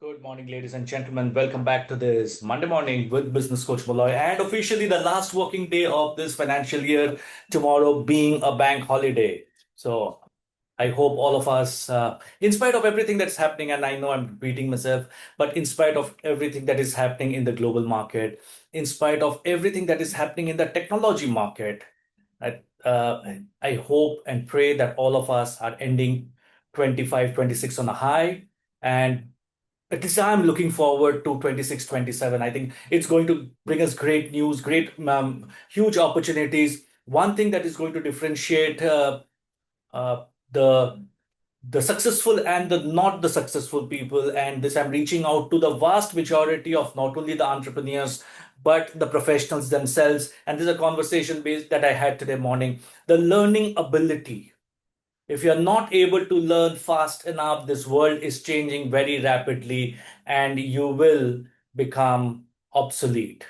Good morning, ladies and gentlemen. Welcome back to this Monday morning with Business Coach Moloy, and officially the last working day of this financial year, tomorrow being a bank holiday. So I hope all of us, in spite of everything that's happening, and I know I'm repeating myself, but in spite of everything that is happening in the global market, in spite of everything that is happening in the technology market, I hope and pray that all of us are ending 25, 26 on a high. And at least I'm looking forward to 26, 27. I think it's going to bring us great news, great, huge opportunities. One thing that is going to differentiate uh, the the successful and the not the successful people, and this I'm reaching out to the vast majority of not only the entrepreneurs but the professionals themselves. And this is a conversation based that I had today morning. The learning ability, if you're not able to learn fast enough, this world is changing very rapidly and you will become obsolete.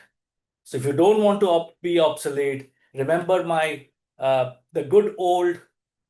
So if you don't want to be obsolete, remember my the good old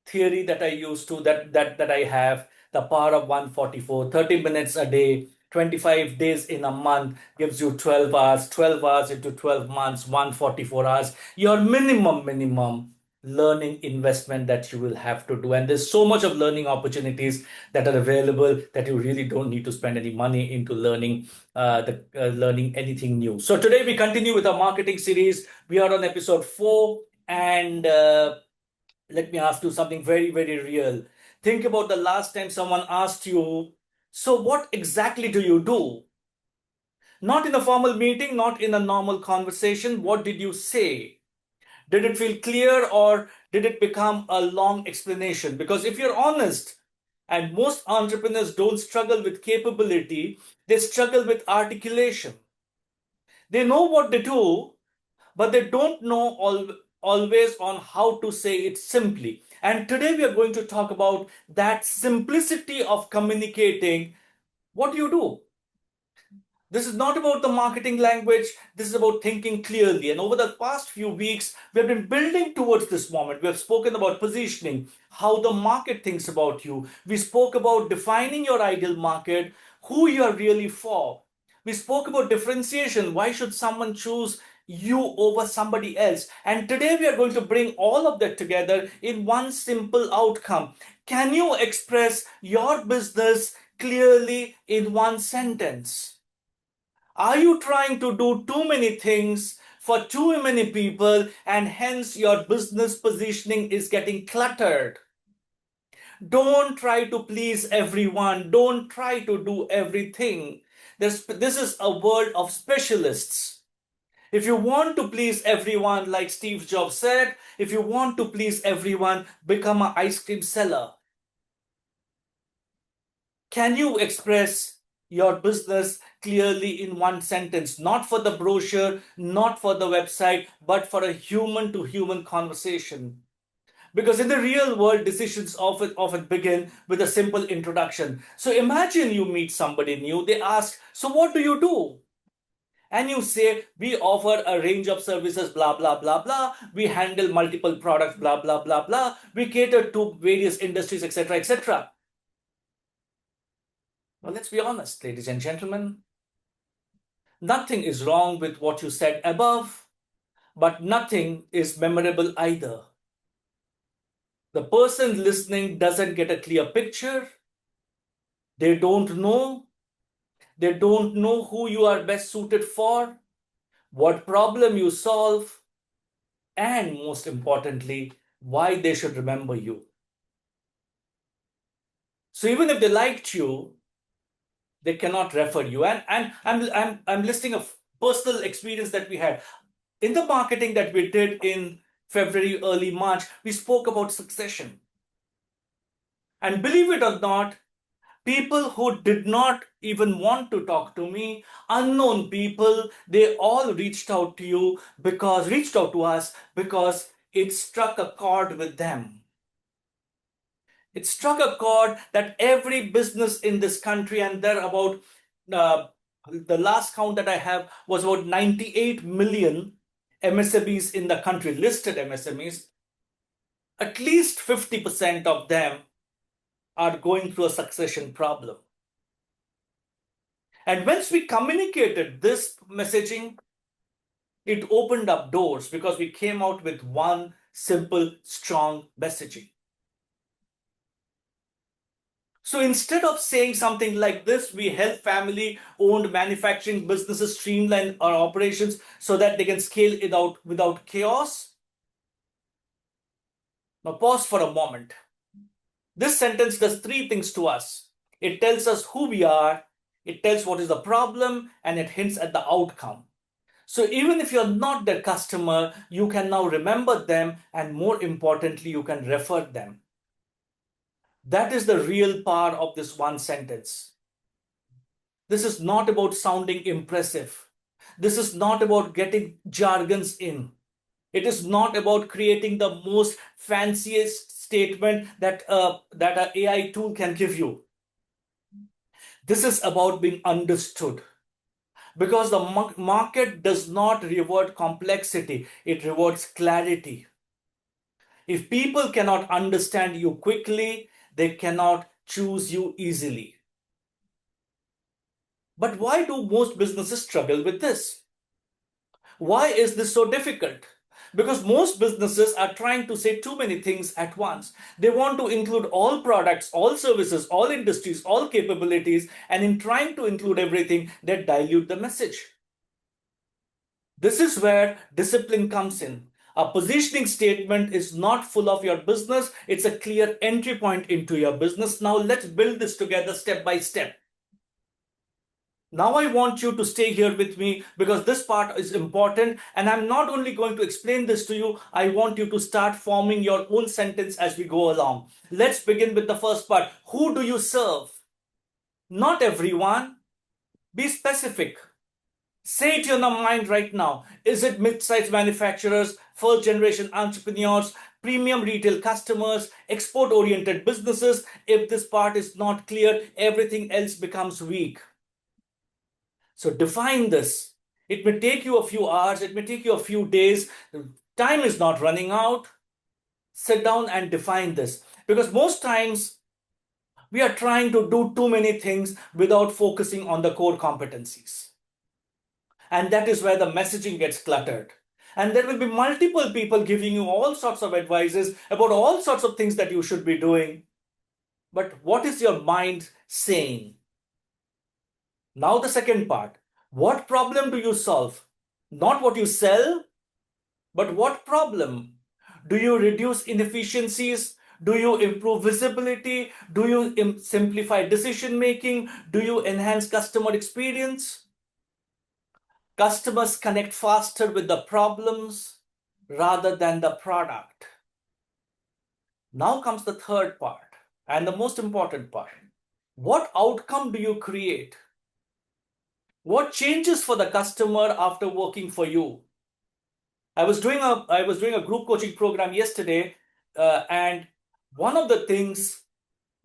theory that I used to that I have, the power of 144, 30 minutes a day, 25 days in a month gives you 12 hours, 12 hours into 12 months, 144 hours, your minimum learning investment that you will have to do. And there's so much of learning opportunities that are available that you really don't need to spend any money into learning anything new. So today we continue with our marketing series. We are on episode 4, and let me ask you something very, very real. Think about the last time someone asked you, so what exactly do you do? Not in a formal meeting, not in a normal conversation. What did you say? Did it feel clear, or did it become a long explanation? Because if you're honest, and most entrepreneurs don't struggle with capability, they struggle with articulation. They know what they do, but they don't know always on how to say it simply. And today we are going to talk about that simplicity of communicating. What do you do? This is not about the marketing language. This is about thinking clearly. And over the past few weeks, we have been building towards this moment. We have spoken about positioning, how the market thinks about you. We spoke about defining your ideal market, who you are really for. We spoke about differentiation. Why should someone choose you over somebody else? And today we are going to bring all of that together in one simple outcome. Can you express your business clearly in one sentence? Are you trying to do too many things for too many people, and hence your business positioning is getting cluttered? Don't try to please everyone. Don't try to do everything. This is a world of specialists. If you want to please everyone, like Steve Jobs said, if you want to please everyone, become an ice cream seller. Can you express your business clearly in one sentence? Not for the brochure, not for the website, but for a human to human conversation. Because in the real world, decisions often begin with a simple introduction. So imagine you meet somebody new, they ask, so what do you do? And you say, we offer a range of services, blah, blah, blah, blah. We handle multiple products, blah, blah, blah, blah. We cater to various industries, etc., etc. Well, let's be honest, ladies and gentlemen. Nothing is wrong with what you said above, but nothing is memorable either. The person listening doesn't get a clear picture. They don't know. They don't know who you are best suited for, what problem you solve, and most importantly, why they should remember you. So even if they liked you, they cannot refer you. And I'm listing a personal experience that we had. In the marketing that we did in February, early March, we spoke about succession. And believe it or not, people who did not even want to talk to me, unknown people, they all reached out to us because it struck a chord with them. It struck a chord that every business in this country, and there are about, uh, the last count that I have was about 98 million MSMEs in the country, listed MSMEs, at least 50% of them are going through a succession problem. And once we communicated this messaging, it opened up doors because we came out with one simple, strong messaging. So instead of saying something like this, we help family owned manufacturing businesses streamline our operations so that they can scale it out without chaos. Now, pause for a moment. This sentence does three things to us: it tells us who we are, it tells what is the problem, and it hints at the outcome. So even if you're not their customer, you can now remember them, and more importantly, you can refer them. That is the real power of this one sentence. This is not about sounding impressive. This is not about getting jargons in. It is not about creating the most fanciest statement that an AI tool can give you. This is about being understood. Because the market does not reward complexity, it rewards clarity. If people cannot understand you quickly, they cannot choose you easily. But why do most businesses struggle with this? Why is this so difficult? Because most businesses are trying to say too many things at once. They want to include all products, all services, all industries, all capabilities, and in trying to include everything, they dilute the message. This is where discipline comes in. A positioning statement is not full of your business, it's a clear entry point into your business. Now, let's build this together step by step. Now, I want you to stay here with me because this part is important. And I'm not only going to explain this to you, I want you to start forming your own sentence as we go along. Let's begin with the first part. Who do you serve? Not everyone. Be specific. Say it in your mind right now. Is it mid-sized manufacturers, first-generation entrepreneurs, premium retail customers, export-oriented businesses? If this part is not clear, everything else becomes weak. So define this. It may take you a few hours, it may take you a few days. Time is not running out. Sit down and define this. Because most times we are trying to do too many things without focusing on the core competencies. And that is where the messaging gets cluttered. And there will be multiple people giving you all sorts of advices about all sorts of things that you should be doing. But what is your mind saying? Now, the second part. What problem do you solve? Not what you sell, but what problem? Do you reduce inefficiencies? Do you improve visibility? Do you simplify decision making? Do you enhance customer experience? Customers connect faster with the problems rather than the product. Now comes the third part and the most important part. What outcome do you create? What changes for the customer after working for you? I was doing a group coaching program yesterday, and one of the things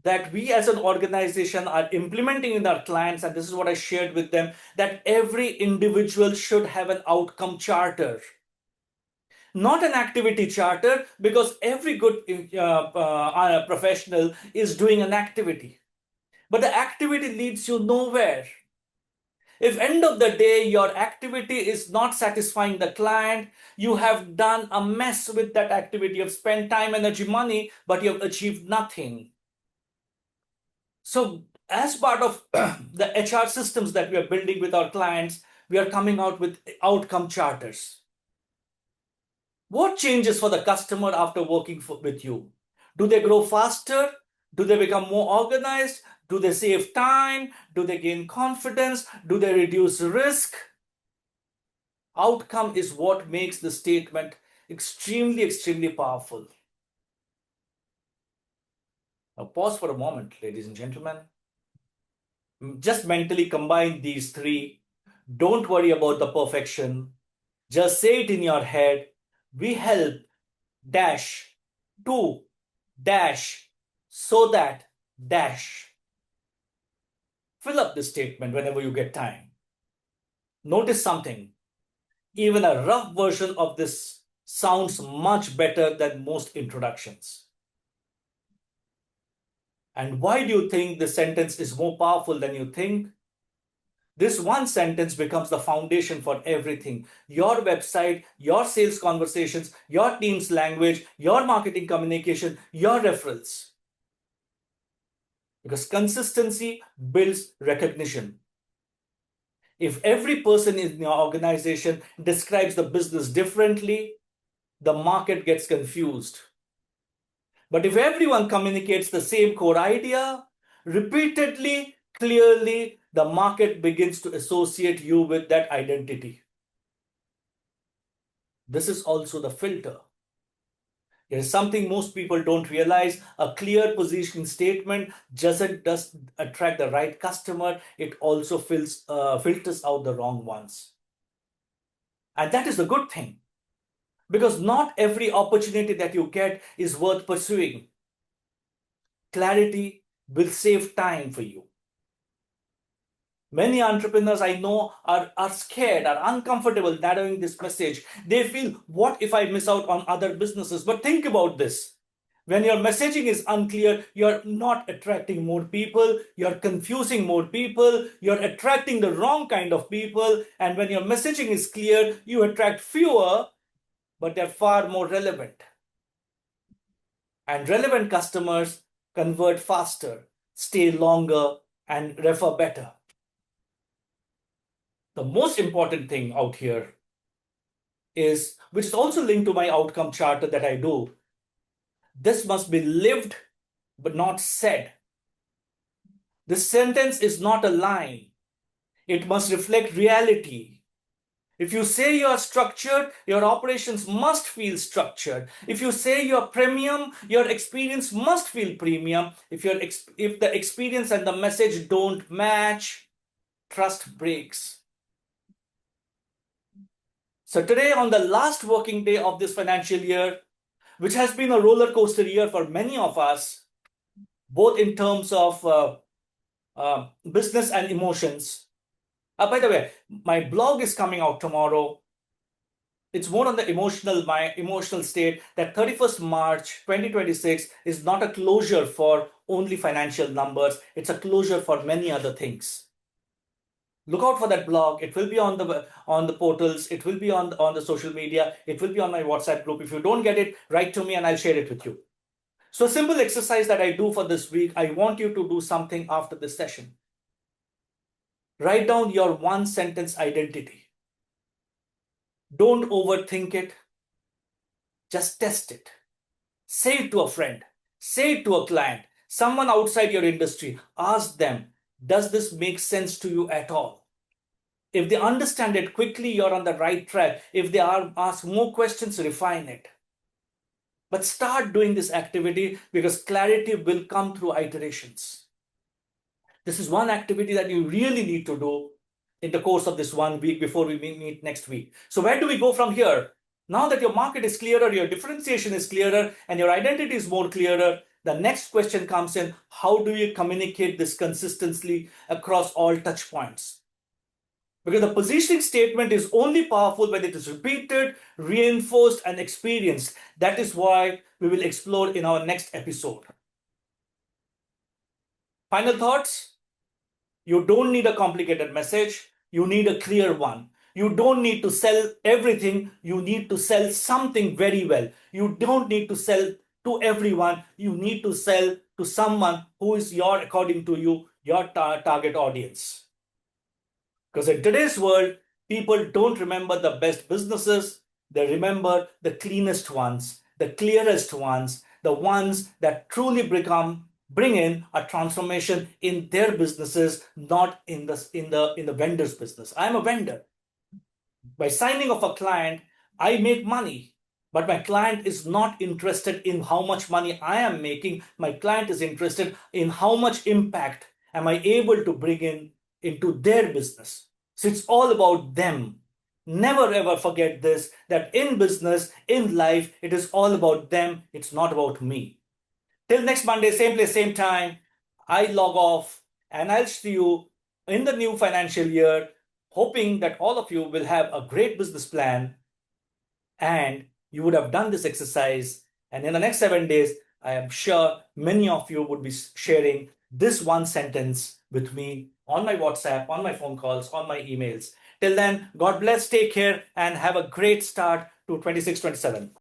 that we as an organization are implementing in our clients, and this is what I shared with them, that every individual should have an outcome charter. Not an activity charter, because every good professional is doing an activity. But the activity leads you nowhere. If end of the day your activity is not satisfying the client, you have done a mess with that activity. You've spent time, energy, money, but you have achieved nothing. So as part of the HR systems that we are building with our clients, we are coming out with outcome charters. What changes for the customer after working with you? Do they grow faster? Do they become more organized? Do they save time? Do they gain confidence? Do they reduce risk? Outcome is what makes the statement extremely, extremely powerful. Now, pause for a moment, ladies and gentlemen. Just mentally combine these three. Don't worry about the perfection. Just say it in your head. We help dash to dash so that dash. Fill up this statement whenever you get time. Notice something. Even a rough version of this sounds much better than most introductions. And why do you think the sentence is more powerful than you think? This one sentence becomes the foundation for everything. Your website, your sales conversations, your team's language, your marketing communication, your referrals. Because consistency builds recognition. If every person in your organization describes the business differently, the market gets confused. But if everyone communicates the same core idea repeatedly, clearly, the market begins to associate you with that identity. This is also the filter. It is something most people don't realize. A clear positioning statement doesn't just attract the right customer, it also filters out the wrong ones. And that is a good thing, because not every opportunity that you get is worth pursuing. Clarity will save time for you. Many entrepreneurs I know are scared, are uncomfortable narrowing this message. They feel, what if I miss out on other businesses? But think about this. When your messaging is unclear, you're not attracting more people, you're confusing more people, you're attracting the wrong kind of people. And when your messaging is clear, you attract fewer, but they're far more relevant. And relevant customers convert faster, stay longer, and refer better. The most important thing out here is, which is also linked to my outcome charter that I do, this must be lived but not said. This sentence is not a line. It must reflect reality. If you say you are structured, your operations must feel structured. If you say you are premium, your experience must feel premium. If the experience and the message don't match, trust breaks. So today, on the last working day of this financial year, which has been a roller coaster year for many of us, both in terms of business and emotions. By the way, my blog is coming out tomorrow. It's more on my emotional state that 31st March 2026 is not a closure for only financial numbers. It's a closure for many other things. Look out for that blog. It will be on the portals. It will be on the social media. It will be on my WhatsApp group. If you don't get it, write to me and I'll share it with you. So a simple exercise that I do for this week, I want you to do something after this session. Write down your one sentence identity. Don't overthink it. Just test it. Say it to a friend. Say it to a client. Someone outside your industry. Ask them, does this make sense to you at all? If they understand it quickly, you're on the right track. If they ask more questions, refine it. But start doing this activity, because clarity will come through iterations. This is one activity that you really need to do in the course of this 1 week before we meet next week. So where do we go from here? Now that your market is clearer, your differentiation is clearer, and your identity is more clearer, the next question comes in: how do you communicate this consistently across all touch points? Because the positioning statement is only powerful when it is repeated, reinforced, and experienced. That is why we will explore in our next episode. Final thoughts? You don't need a complicated message. You need a clear one. You don't need to sell everything. You need to sell something very well. You don't need to sell to everyone. You need to sell to someone who is according to you, your target audience. Because in today's world, people don't remember the best businesses. They remember the cleanest ones, the clearest ones, the ones that truly bring in a transformation in their businesses, not in the vendor's business. I'm a vendor. By signing off a client, I make money, but my client is not interested in how much money I am making. My client is interested in how much impact am I able to bring in into their business. So it's all about them. Never ever forget this, that in business, in life, it is all about them. It's not about me. Till next Monday, same place, same time, I log off and I'll see you in the new financial year, hoping that all of you will have a great business plan and you would have done this exercise. And in the next 7 days, I am sure many of you would be sharing this one sentence with me on my WhatsApp, on my phone calls, on my emails. Till then, God bless, take care, and have a great start to 26, 27.